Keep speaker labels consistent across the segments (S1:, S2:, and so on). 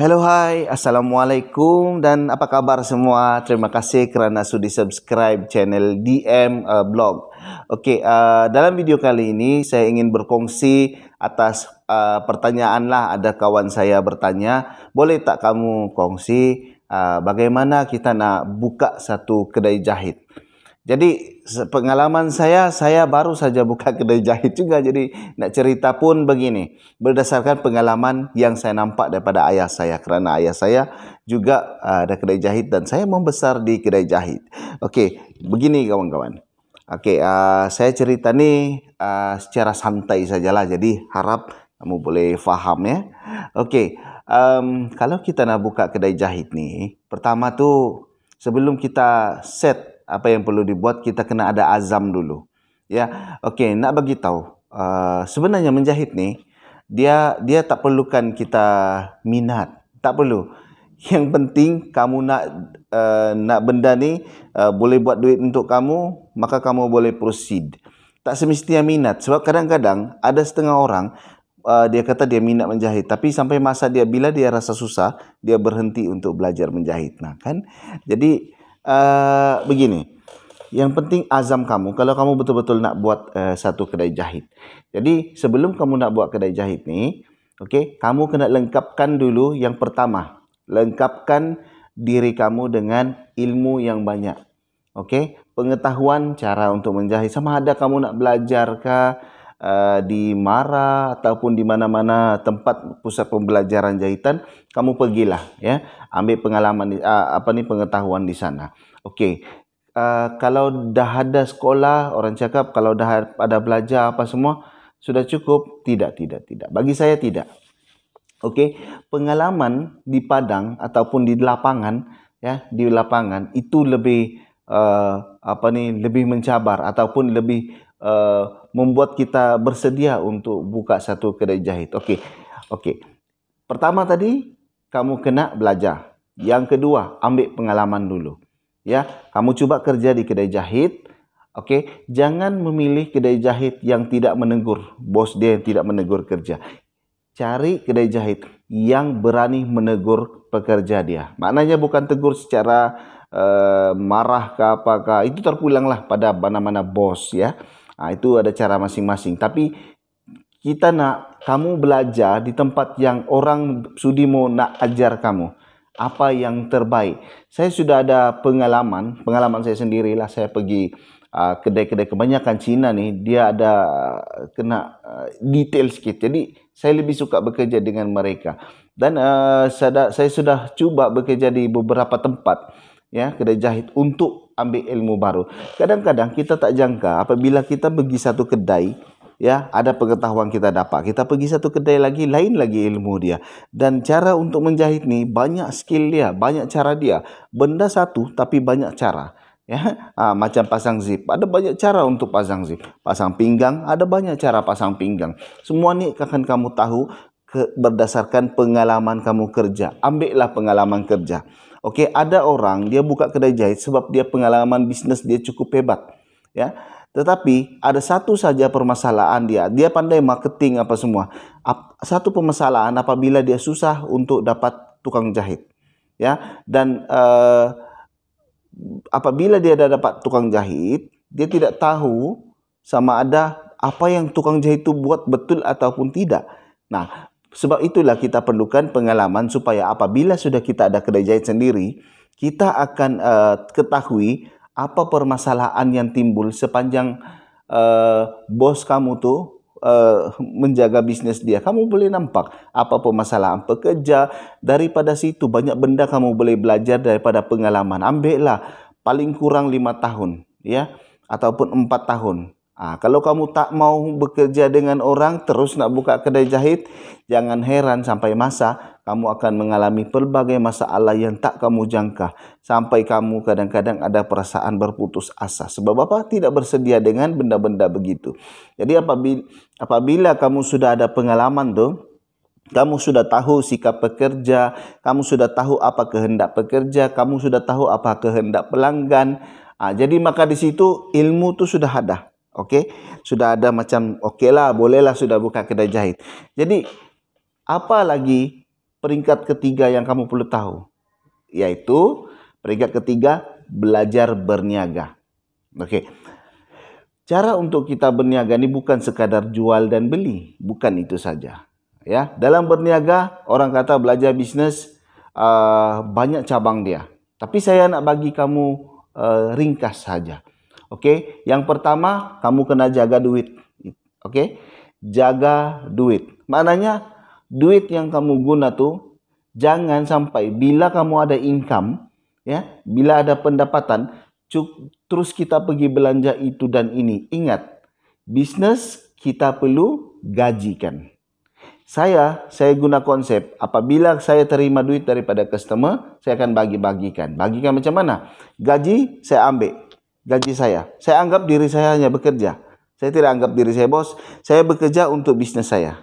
S1: Hello, hai, Assalamualaikum dan apa kabar semua? Terima kasih kerana sudi subscribe channel DM Blog. Okey, dalam video kali ini saya ingin berkongsi atas pertanyaan lah. Ada kawan saya bertanya, boleh tak kamu kongsi bagaimana kita nak buka satu kedai jahit? Jadi pengalaman saya baru saja buka kedai jahit juga. Jadi nak cerita pun begini, berdasarkan pengalaman yang saya nampak daripada ayah saya. Kerana ayah saya juga ada kedai jahit dan saya membesar di kedai jahit. Okey, begini kawan-kawan. Okey, saya cerita ni secara santai sajalah. Jadi harap kamu boleh faham ya. Okey, kalau kita nak buka kedai jahit ni, pertama tu sebelum kita set apa yang perlu dibuat, kita kena ada azam dulu. Ya, okey, nak bagi tahu. Sebenarnya menjahit ni dia tak perlukan kita minat, tak perlu. Yang penting kamu nak benda ni boleh buat duit untuk kamu, maka kamu boleh proceed. Tak semestinya minat, sebab kadang-kadang ada setengah orang dia kata dia minat menjahit, tapi sampai masa bila dia rasa susah, dia berhenti untuk belajar menjahit. Nah, kan? Jadi begini, yang penting azam kamu kalau kamu betul-betul nak buat satu kedai jahit. Jadi sebelum kamu nak buat kedai jahit ni, okey, kamu kena lengkapkan dulu yang pertama. Lengkapkan diri kamu dengan ilmu yang banyak. Okey, pengetahuan cara untuk menjahit. Sama ada kamu nak belajar ke di Mara ataupun di mana-mana tempat pusat pembelajaran jahitan, kamu pergilah ya, ambil pengalaman pengetahuan di sana. Okey, kalau dah ada sekolah, orang cakap kalau dah ada belajar apa semua sudah cukup. Tidak. Bagi saya tidak. Okey, pengalaman di padang ataupun di lapangan ya, di lapangan itu lebih lebih mencabar ataupun lebih membuat kita bersedia untuk buka satu kedai jahit. Okey. Pertama tadi kamu kena belajar. Yang kedua, ambil pengalaman dulu. Ya, kamu cuba kerja di kedai jahit. Okey, jangan memilih kedai jahit yang tidak menegur, bos dia yang tidak menegur kerja. Cari kedai jahit yang berani menegur pekerja dia. Maknanya bukan tegur secara marah ke apakah, itu terpulanglah pada mana-mana bos ya. Itu ada cara masing-masing. Tapi kita nak kamu belajar di tempat yang orang sudi mau nak ajar kamu apa yang terbaik. Saya sudah ada pengalaman saya sendirilah. Saya pergi kedai-kedai kebanyakan Cina ni, dia ada kena detail sikit. Jadi saya lebih suka bekerja dengan mereka. Dan saya sudah cuba bekerja di beberapa tempat ya, kedai jahit untuk ambil ilmu baru. Kadang-kadang kita tak jangka apabila kita pergi satu kedai ya, ada pengetahuan kita dapat. Kita pergi satu kedai lagi, lain lagi ilmu dia. Dan cara untuk menjahit ni banyak skill dia, banyak cara dia. Benda satu tapi banyak cara. Ya, macam pasang zip, ada banyak cara untuk pasang zip. Pasang pinggang, ada banyak cara pasang pinggang. Semua ni akan kamu tahu berdasarkan pengalaman kamu kerja. Ambillah pengalaman kerja. Okey, ada orang dia buka kedai jahit sebab dia pengalaman bisnes dia cukup hebat. Ya. Tetapi ada satu saja permasalahan dia. Dia pandai marketing apa semua. Satu permasalahan apabila dia susah untuk dapat tukang jahit. Ya, dan apabila dia dah dapat tukang jahit, dia tidak tahu sama ada apa yang tukang jahit itu buat betul ataupun tidak. Nah, sebab itulah kita perlukan pengalaman supaya apabila sudah kita ada kedai jahit sendiri, kita akan ketahui apa permasalahan yang timbul sepanjang bos kamu tu menjaga bisnes dia. Kamu boleh nampak apa permasalahan pekerja. Daripada situ banyak benda kamu boleh belajar daripada pengalaman. Ambillah paling kurang 5 tahun ya, ataupun 4 tahun. Kalau kamu tak mau bekerja dengan orang, terus nak buka kedai jahit, jangan heran sampai masa kamu akan mengalami pelbagai masalah yang tak kamu jangka. Sampai kamu kadang-kadang ada perasaan berputus asa. Sebab apa? Tidak bersedia dengan benda-benda begitu. Jadi apabila kamu sudah ada pengalaman tu, kamu sudah tahu sikap pekerja, kamu sudah tahu apa kehendak pekerja, kamu sudah tahu apa kehendak pelanggan. Jadi maka di situ ilmu tu sudah ada. Okey, sudah ada macam okeylah, bolehlah sudah buka kedai jahit. Jadi apa lagi peringkat ketiga yang kamu perlu tahu, yaitu peringkat ketiga, belajar berniaga. Oke. Cara untuk kita berniaga ini bukan sekadar jual dan beli, bukan itu saja. Ya, dalam berniaga orang kata belajar bisnis banyak cabang dia. Tapi saya nak bagi kamu ringkas saja. Okey, yang pertama kamu kena jaga duit. Okey, jaga duit. Maknanya duit yang kamu guna tu jangan sampai bila kamu ada income, ya, bila ada pendapatan, terus kita pergi belanja itu dan ini. Ingat, bisnes kita perlu gajikan. Saya guna konsep, apabila saya terima duit daripada customer, saya akan bagi-bagikan. Bagikan macam mana? Gaji saya ambil, gaji saya anggap diri saya hanya bekerja. Saya tidak anggap diri saya bos, saya bekerja untuk bisnes saya.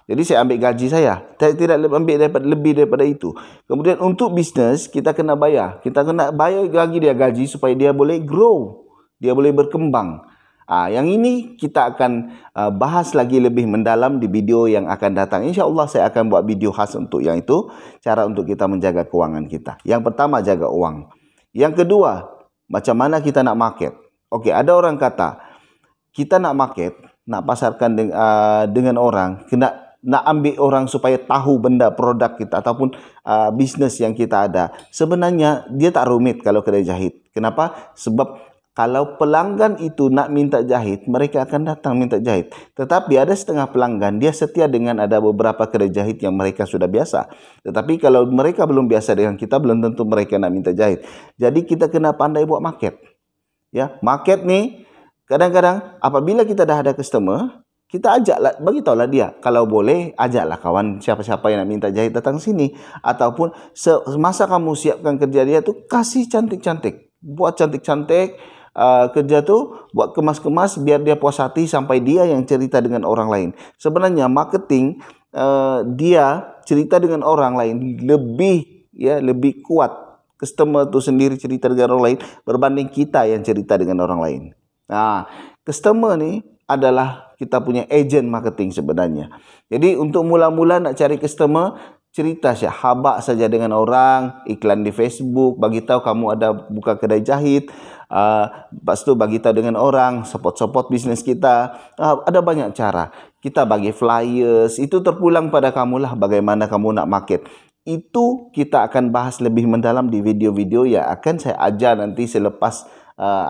S1: Jadi saya ambil gaji saya tidak ambil lebih daripada itu. Kemudian untuk bisnes kita kena bayar. Kita kena bayar lagi dia gaji supaya dia boleh grow, dia boleh berkembang. Yang ini kita akan bahas lagi lebih mendalam di video yang akan datang. InsyaAllah saya akan buat video khas untuk yang itu, cara untuk kita menjaga kewangan kita. Yang pertama, jaga uang. Yang kedua, macam mana kita nak market. Okey, ada orang kata kita nak market, nak pasarkan dengan orang, nak ambil orang supaya tahu benda produk kita ataupun bisnes yang kita ada. Sebenarnya dia tak rumit kalau kedai jahit. Kenapa? Sebab kalau pelanggan itu nak minta jahit, mereka akan datang minta jahit. Tetapi ada setengah pelanggan, dia setia dengan ada beberapa kedai jahit yang mereka sudah biasa. Tetapi kalau mereka belum biasa dengan kita, belum tentu mereka nak minta jahit. Jadi kita kena pandai buat market. Ya, market ni kadang-kadang apabila kita dah ada customer, kita ajaklah, bagi tahulah dia. Kalau boleh, ajaklah kawan siapa-siapa yang nak minta jahit datang sini. Ataupun semasa kamu siapkan kerja dia tu, kasih cantik-cantik. Buat cantik-cantik kerja tu, buat kemas-kemas biar dia puas hati sampai dia yang cerita dengan orang lain. Sebenarnya marketing dia cerita dengan orang lain lebih kuat. Customer tu sendiri cerita dengan orang lain berbanding kita yang cerita dengan orang lain. Customer ni adalah kita punya agent marketing sebenarnya. Jadi untuk mula-mula nak cari customer, cerita habaq saja dengan orang, iklan di Facebook, bagi tahu kamu ada buka kedai jahit. Lepas tu bagi tahu dengan orang, support bisnes kita. Ada banyak cara. Kita bagi flyers, itu terpulang pada kamulah bagaimana kamu nak market. Itu kita akan bahas lebih mendalam di video-video yang akan saya ajar nanti selepas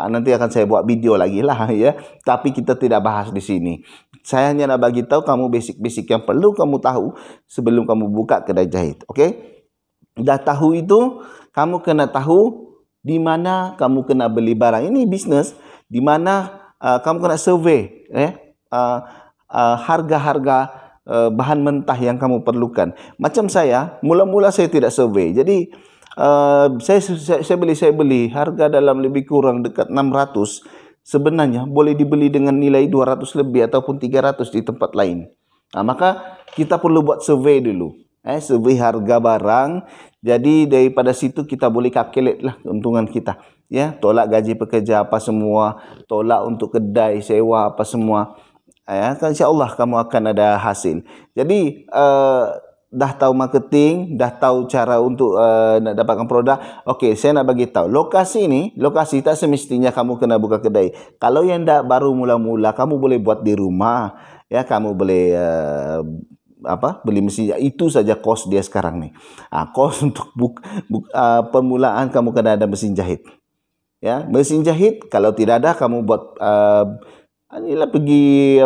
S1: nanti akan saya buat video lagi lah ya. Tapi kita tidak bahas di sini. Saya hanya nak bagi tahu kamu basic-basic yang perlu kamu tahu sebelum kamu buka kedai jahit. Okey? Dah tahu itu, kamu kena tahu di mana kamu kena beli barang. Ini bisnes di mana kamu kena survey harga-harga bahan mentah yang kamu perlukan. Macam saya, mula-mula saya tidak survey. Jadi saya beli harga dalam lebih kurang dekat 600. Sebenarnya boleh dibeli dengan nilai 200 lebih ataupun 300 di tempat lain. Maka kita perlu buat survey dulu. Survey harga barang. Jadi daripada situ kita boleh calculate lah keuntungan kita. Ya, tolak gaji pekerja apa semua, tolak untuk kedai sewa apa semua. InsyaAllah kamu akan ada hasil. Jadi dah tahu marketing, dah tahu cara untuk nak dapatkan produk. Okey, saya nak bagi tahu. Lokasi tak semestinya kamu kena buka kedai. Kalau yang dah baru mula-mula, kamu boleh buat di rumah. Ya, kamu boleh beli mesin jahit. Itu saja kos dia sekarang ni. Kos untuk permulaan kamu kena ada mesin jahit. Ya, mesin jahit kalau tidak ada kamu buat inilah pergi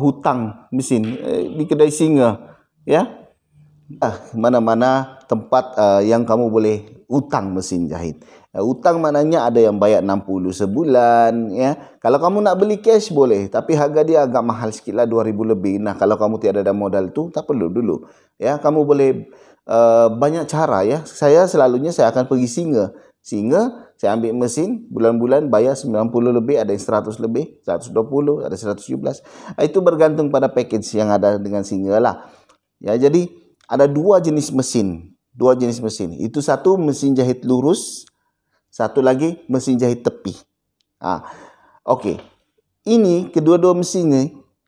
S1: hutang mesin di kedai singa, ya. Mana-mana tempat yang kamu boleh hutang mesin jahit. Hutang maknanya ada yang bayar 60 sebulan, ya. Kalau kamu nak beli cash boleh, tapi harga dia agak mahal sikitlah, 2000 lebih. Nah, kalau kamu tiada ada modal tu, tak perlu dulu. Ya, kamu boleh banyak cara, ya. Saya akan pergi singa, saya ambil mesin, bulan-bulan bayar 90 lebih, ada yang 100 lebih, 120, ada 117. Itu bergantung pada package yang ada dengan singa lah. Ya, jadi ada dua jenis mesin. Itu satu mesin jahit lurus, satu lagi mesin jahit tepi. Okey. Ini kedua-dua mesin ni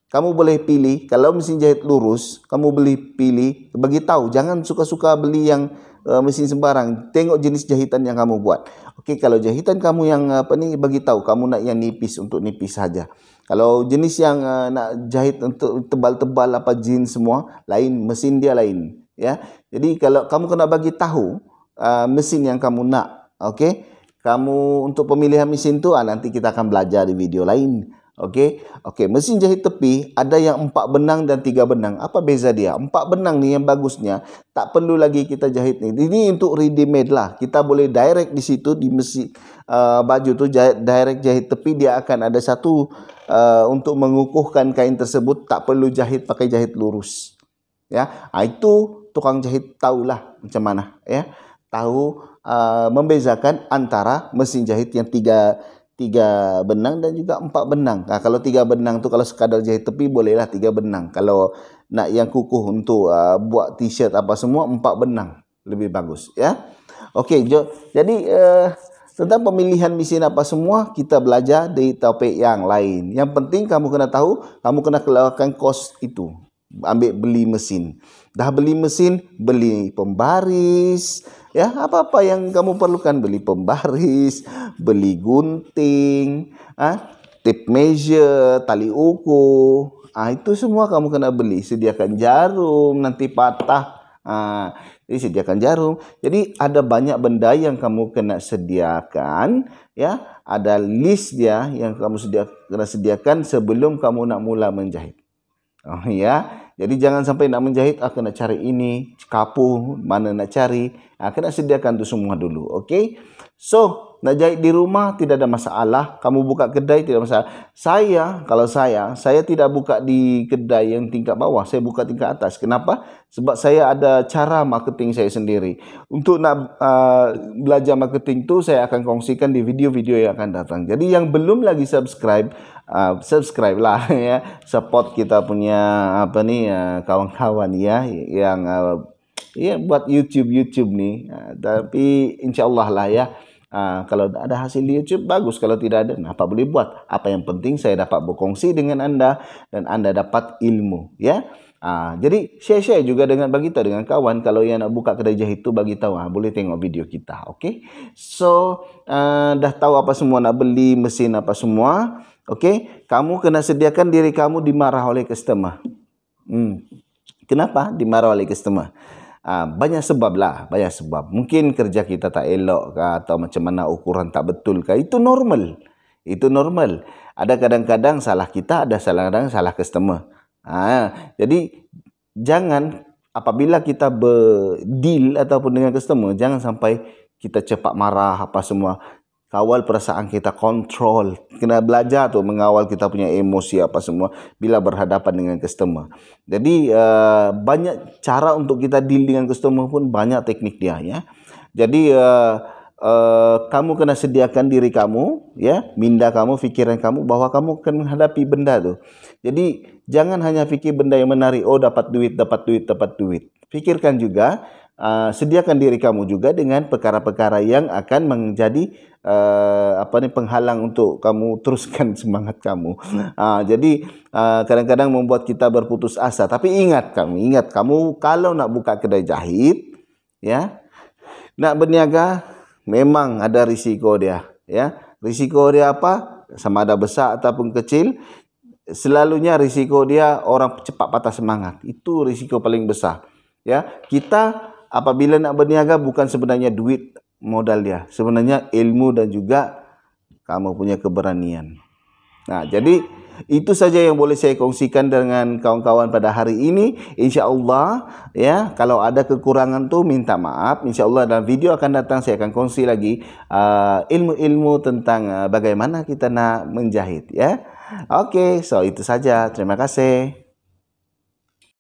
S1: kamu boleh pilih. Kalau mesin jahit lurus, kamu boleh pilih, bagi tahu, jangan suka-suka beli yang mesin sembarang. Tengok jenis jahitan yang kamu buat. Okey, kalau jahitan kamu yang bagi tahu kamu nak yang nipis, untuk nipis saja. Kalau jenis yang nak jahit untuk tebal-tebal jeans semua, lain, mesin dia lain, ya. Jadi kalau kamu kena bagi tahu mesin yang kamu nak, okey. Kamu untuk pemilihan mesin tu nanti kita akan belajar di video lain. Okey, mesin jahit tepi ada yang 4 benang dan 3 benang. Apa beza dia? 4 benang ni yang bagusnya, tak perlu lagi kita jahit ni. Ini untuk ready made lah. Kita boleh direct di situ di mesin baju tu, direct jahit tepi. Dia akan ada satu untuk mengukuhkan kain tersebut, tak perlu jahit pakai jahit lurus. Ya, itu tukang jahit tahulah macam mana, ya. Tahu membezakan antara mesin jahit yang 3 benang dan juga 4 benang. Kalau 3 benang tu kalau sekadar jahit tepi bolehlah 3 benang. Kalau nak yang kukuh untuk buat t-shirt apa semua 4 benang lebih bagus, ya. Okey, jadi tentang pemilihan mesin apa semua kita belajar di topik yang lain. Yang penting kamu kena tahu, kamu kena keluarkan kos itu. Beli mesin. Dah beli mesin, beli pembaris, ya, apa-apa yang kamu perlukan, beli pembaris, beli gunting, tape measure, tali ukur, itu semua kamu kena beli. Sediakan jarum, nanti patah, jadi sediakan jarum. Jadi ada banyak benda yang kamu kena sediakan, ya. Ada list dia yang kamu kena sediakan sebelum kamu nak mula menjahit. Ya, jadi jangan sampai nak menjahit, kena cari ini, kapu, mana nak cari, kena sediakan tu semua dulu, okey? So, nak jahit di rumah tidak ada masalah, kamu buka kedai tidak masalah. Kalau saya tidak buka di kedai yang tingkat bawah, saya buka tingkat atas. Kenapa? Sebab saya ada cara marketing saya sendiri. Untuk nak belajar marketing tu, saya akan kongsikan di video-video yang akan datang. Jadi yang belum lagi subscribe lah, ya, support kita punya kawan-kawan, ya, yang buat YouTube ni, tapi insyaallah lah, ya. Kalau ada hasil di YouTube bagus, kalau tidak ada apa boleh buat. Apa yang penting saya dapat berkongsi dengan anda dan anda dapat ilmu, ya. Jadi share juga dengan bagi tahu dengan kawan. Kalau yang nak buka kedai jahit tu bagi tahu, boleh tengok video kita, okey. So dah tahu apa semua nak beli mesin apa semua, okey. Kamu kena sediakan diri kamu dimarah oleh customer. Kenapa dimarah oleh customer? Banyak sebab lah, banyak sebab. Mungkin kerja kita tak elok ke, atau macam mana ukuran tak betul ke. Itu normal. Ada kadang-kadang salah kita, ada kadang-kadang salah customer. Jadi jangan apabila kita berdeal ataupun dengan customer, jangan sampai kita cepat marah apa semua. Kawal perasaan kita, kontrol. Kena belajar tu mengawal kita punya emosi apa semua bila berhadapan dengan customer. Jadi banyak cara untuk kita deal dengan customer pun, banyak teknik dia, ya. Jadi kamu kena sediakan diri kamu, ya, minda kamu, fikiran kamu bahwa kamu akan menghadapi benda tu. Jadi jangan hanya fikir benda yang menarik, dapat duit. Fikirkan juga, sediakan diri kamu juga dengan perkara-perkara yang akan menjadi penghalang untuk kamu teruskan semangat kamu. Jadi kadang-kadang membuat kita berputus asa. Tapi ingat kamu kalau nak buka kedai jahit, ya, nak berniaga, memang ada risiko dia, ya. Risiko dia apa? Sama ada besar ataupun kecil. Selalunya risiko dia orang cepat patah semangat. Itu risiko paling besar, ya. Kita apabila nak berniaga bukan sebenarnya duit modal dia, sebenarnya ilmu dan juga kamu punya keberanian. Jadi itu saja yang boleh saya kongsikan dengan kawan-kawan pada hari ini. InsyaAllah, ya, kalau ada kekurangan tu minta maaf. InsyaAllah dalam video akan datang saya akan kongsi lagi ilmu-ilmu tentang bagaimana kita nak menjahit, ya. Okey, so itu saja. Terima kasih.